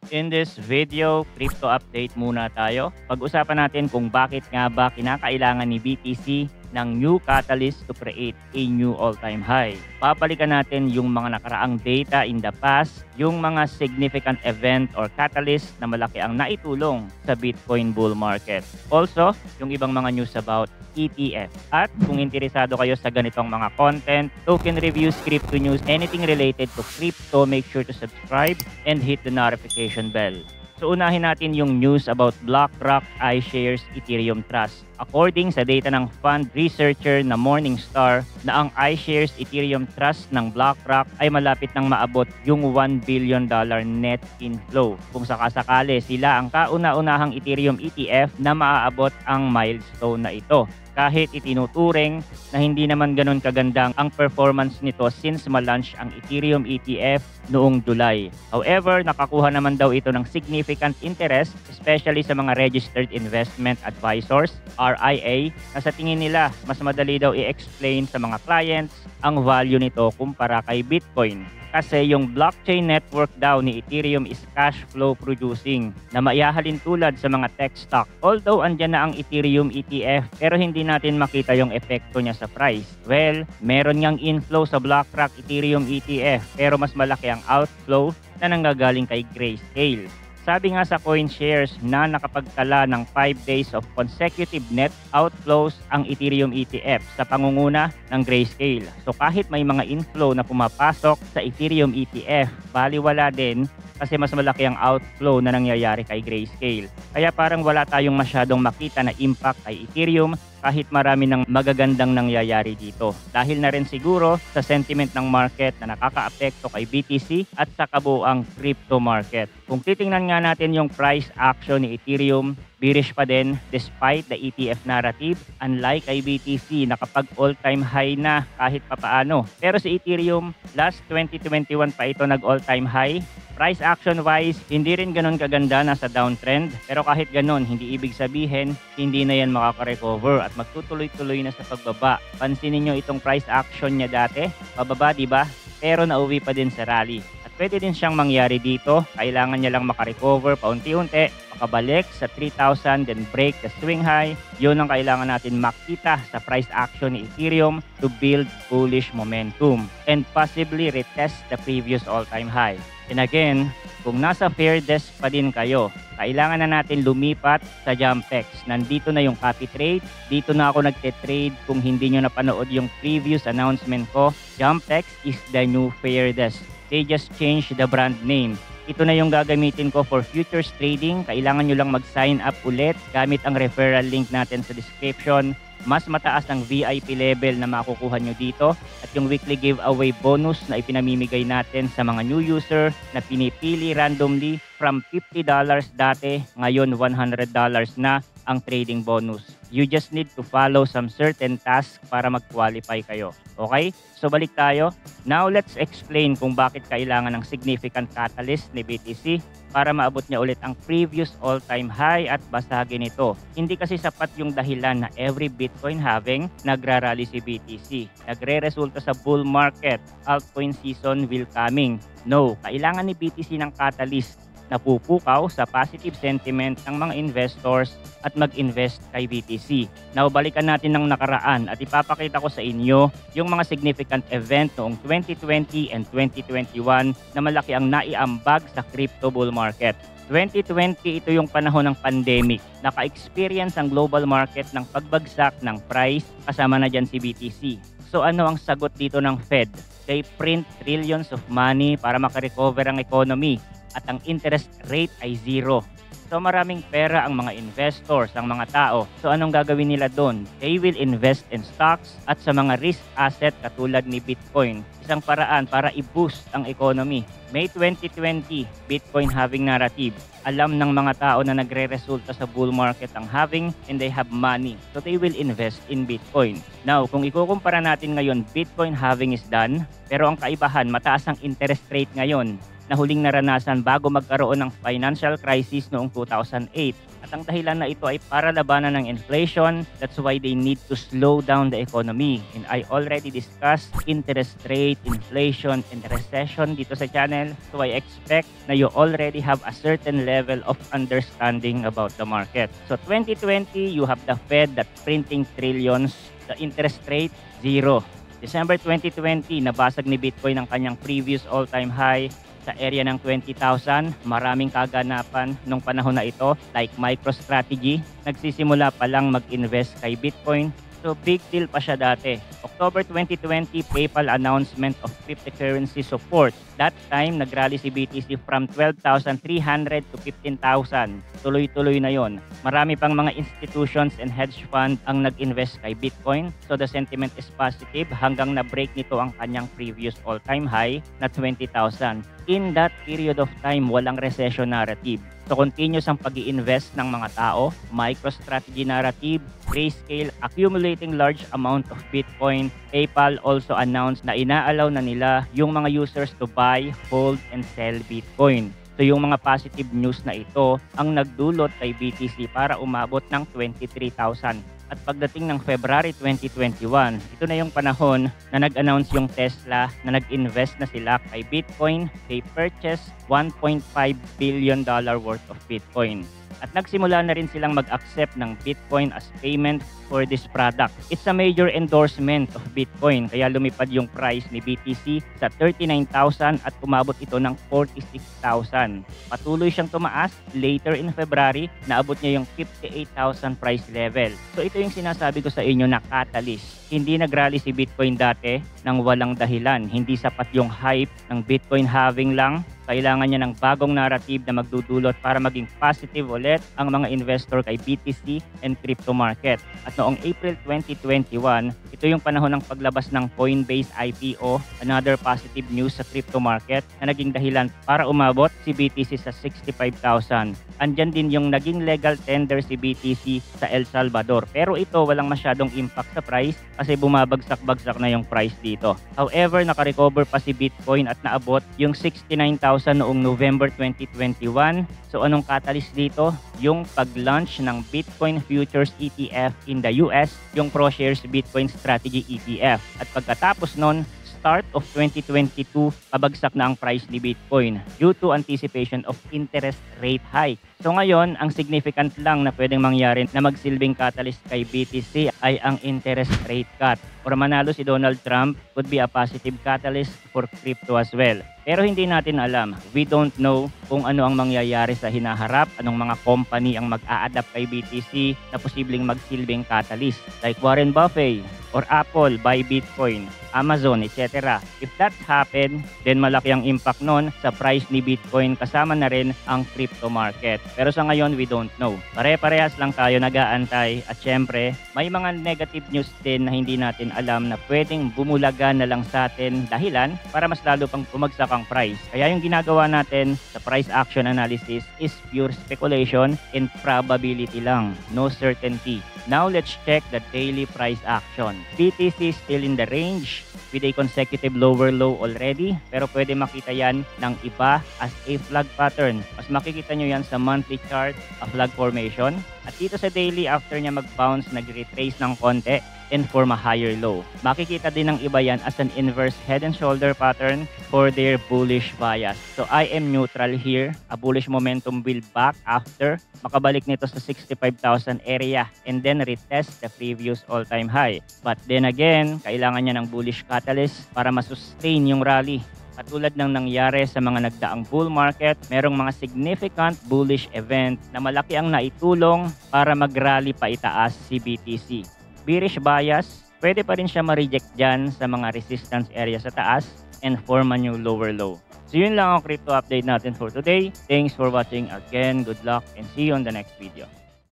In this video, crypto update muna tayo. Pag-usapan natin kung bakit nga ba kinakailangan ni BTC ng new catalyst to create a new all-time high. Papalikan natin yung mga nakaraang data in the past, yung mga significant event or catalyst na malaki ang naitulong sa Bitcoin bull market. Also, yung ibang mga news about ETF. At kung interesado kayo sa ganitong mga content, token reviews, crypto news, anything related to crypto, make sure to subscribe and hit the notification bell. So unahin natin yung news about BlackRock iShares Ethereum Trust. According sa data ng fund researcher na Morningstar, na ang iShares Ethereum Trust ng BlackRock ay malapit nang maabot yung $1 billion net inflow. Kung sakasakali sila ang kauna-unahang Ethereum ETF na maaabot ang milestone na ito. Kahit itinuturing na hindi naman ganun kagandang ang performance nito since ma-launch ang Ethereum ETF noong July. However, nakakuha naman daw ito ng significant interest, especially sa mga registered investment advisors, RIA, na sa tingin nila mas madali daw i-explain sa mga clients ang value nito kumpara kay Bitcoin. Kasi yung blockchain network daw ni Ethereum is cash flow producing na maihahalin tulad sa mga tech stock. Although andyan na ang Ethereum ETF pero hindi natin makita yung epekto niya sa price. Well, meron ngang inflow sa BlackRock Ethereum ETF pero mas malaki ang outflow na nanggagaling kay Grayscale. Sabi nga sa CoinShares na nakapagtala ng 5 days of consecutive net outflows ang Ethereum ETF sa pangunguna ng Grayscale. So kahit may mga inflow na pumapasok sa Ethereum ETF, baliwala din kasi mas malaki ang outflow na nangyayari kay Grayscale. Kaya parang wala tayong masyadong makita na impact kay Ethereum kahit marami ng magagandang nangyayari dito. Dahil na rin siguro sa sentiment ng market na nakakaapekto kay BTC at sa kabuuang crypto market. Kung titingnan nga natin yung price action ni Ethereum, bearish pa din despite the ETF narrative. Unlike kay BTC, nakapag all-time high na kahit papaano. Pero si Ethereum, last 2021 pa ito nag all-time high. Price action wise, hindi rin ganun kaganda, nasa downtrend. Pero kahit ganun, hindi ibig sabihin, hindi na yan makaka-recover at magtutuloy-tuloy na sa pagbaba. Pansinin nyo itong price action niya dati, pababa diba? Pero nauwi pa din sa rally. At pwede din siyang mangyari dito, kailangan niya lang makarecover paunti-unti, makabalik sa 3,000 then break the swing high. Yun ang kailangan natin makita sa price action ni Ethereum to build bullish momentum and possibly retest the previous all-time high. And again, kung nasa fair desk pa din kayo, kailangan na natin lumipat sa Jumpex. Nandito na yung copy trade. Dito na ako nagte-trade. Kung hindi nyo napanood yung previous announcement ko, Jumpex is the new fair desk. They just changed the brand name. Ito na yung gagamitin ko for futures trading. Kailangan nyo lang mag-sign up ulit gamit ang referral link natin sa description. Mas mataas ang VIP level na makukuha nyo dito at yung weekly giveaway bonus na ipinamimigay natin sa mga new user na pinipili randomly from $50 dati, ngayon $100 na ang trading bonus. You just need to follow some certain tasks para mag-qualify kayo. Okay? So balik tayo. Now let's explain kung bakit kailangan ng significant catalyst ni BTC para maabot niya ulit ang previous all-time high at basagin ito. Hindi kasi sapat yung dahilan na every Bitcoin halving nagrarally si BTC. Nagre-resulta sa bull market, altcoin season will coming. No, kailangan ni BTC ng catalyst na pupukaw sa positive sentiment ng mga investors at mag-invest kay BTC. Now, balikan natin ng nakaraan at ipapakita ko sa inyo yung mga significant event noong 2020 and 2021 na malaki ang naiambag sa crypto bull market. 2020, ito yung panahon ng pandemic. Naka-experience ang global market ng pagbagsak ng price, kasama na dyan si BTC. So ano ang sagot dito ng Fed? They print trillions of money para makarecover ang economy at ang interest rate ay zero. So maraming pera ang mga investors, ang mga tao. So anong gagawin nila doon? They will invest in stocks at sa mga risk asset katulad ni Bitcoin. Isang paraan para i-boost ang economy. May 2020, Bitcoin halving narrative. Alam ng mga tao na nagre-resulta sa bull market ang halving and they have money. So they will invest in Bitcoin. Now, kung ikukumpara natin ngayon, Bitcoin halving is done. Pero ang kaibahan, mataas ang interest rate ngayon. na huling naranasan bago magkaroon ng financial crisis noong 2008. At ang dahilan na ito ay para labanan ng inflation. That's why they need to slow down the economy. And I already discussed interest rate, inflation, and recession dito sa channel. So I expect na you already have a certain level of understanding about the market. So 2020, you have the Fed that printing trillions, the interest rate, zero. December 2020, nabasag ni Bitcoin ang kanyang previous all-time high sa area ng 20,000. Maraming kaganapan nung panahon na ito like MicroStrategy. Nagsisimula pa lang mag-invest kay Bitcoin. So big deal pa siya dati. October 2020, PayPal announcement of cryptocurrency support. That time, nagrally si BTC from 12,300 to 15,000. Tuloy-tuloy na yon. Marami pang mga institutions and hedge fund ang nag-invest kay Bitcoin. So the sentiment is positive hanggang na-break nito ang kanyang previous all-time high na 20,000. In that period of time, walang recession narrative. So continuous ang pag-i-invest ng mga tao, MicroStrategy narrative, Grayscale accumulating large amount of Bitcoin. PayPal also announced na inaalaw na nila yung mga users to buy, hold, and sell Bitcoin. So yung mga positive news na ito ang nagdulot kay BTC para umabot ng 23,000. At pagdating ng February 2021, ito na yung panahon na nag-announce yung Tesla na nag-invest na sila kay Bitcoin. They purchased $1.5 billion worth of Bitcoin. At nagsimula na rin silang mag-accept ng Bitcoin as payment for this product. It's a major endorsement of Bitcoin kaya lumipad yung price ni BTC sa 39,000 at umabot ito ng 46,000. Patuloy siyang tumaas. Later in February, naabot niya yung 58,000 price level. So ito yung sinasabi ko sa inyo na catalyst. Hindi nagrally si Bitcoin dati nang walang dahilan. Hindi sapat yung hype ng Bitcoin halving lang. Kailangan niya ng bagong narrative na magdudulot para maging positive ulit ang mga investor kay BTC and crypto market. At noong April 2021, ito yung panahon ng paglabas ng Coinbase IPO, another positive news sa crypto market na naging dahilan para umabot si BTC sa 65,000. Andyan din yung naging legal tender si BTC sa El Salvador. Pero ito walang masyadong impact sa price kasi bumabagsak-bagsak na yung price dito. However, nakarecover pa si Bitcoin at naabot yung 69,000 noong November 2021. So anong catalyst dito? Yung pag-launch ng Bitcoin Futures ETF in the US, yung ProShares Bitcoin Strategy ETF. At pagkatapos nun, start of 2022, pabagsak na ang price ni Bitcoin due to anticipation of interest rate hike. So ngayon, ang significant lang na pwedeng mangyari na magsilbing catalyst kay BTC ay ang interest rate cut. Or manalo si Donald Trump could be a positive catalyst for crypto as well. Pero hindi natin alam. We don't know kung ano ang mangyayari sa hinaharap, anong mga company ang mag-a-adapt kay BTC na posibleng magsilbing catalyst. Like Warren Buffett or Apple buy Bitcoin, Amazon, etc. If that happen, then malaki ang impact nun sa price ni Bitcoin kasama na rin ang crypto market. Pero sa ngayon, we don't know. Pare-parehas lang tayo nag-aantay at syempre, may mga negative news din na hindi natin alam na pwedeng bumulaga na lang sa atin dahilan para mas lalo pang bumagsak ang price. Kaya yung ginagawa natin sa price action analysis is pure speculation and probability lang, no certainty. Now let's check the daily price action. BTC still in the range with a consecutive lower low already, pero pwede makita yan ng iba as a flag pattern. Mas makikita nyo yan sa monthly chart, a flag formation. At dito sa daily, after niya mag-bounce, nag-retrace ng konti and form a higher low. Makikita din ng iba yan as an inverse head and shoulder pattern for their bullish bias. So I am neutral here. A bullish momentum will back after makabalik nito sa 65,000 area and then retest the previous all-time high. But then again, kailangan niya ng bullish catalyst para masustain yung rally. Katulad ng nangyari sa mga nagdaang bull market, merong mga significant bullish event na malaki ang naitulong para mag-rally pa itaas si BTC. Bearish bias, pwede pa rin siya ma-reject dyan sa mga resistance area sa taas and form a new lower low. So yun lang ang crypto update natin for today. Thanks for watching again. Good luck and see you on the next video.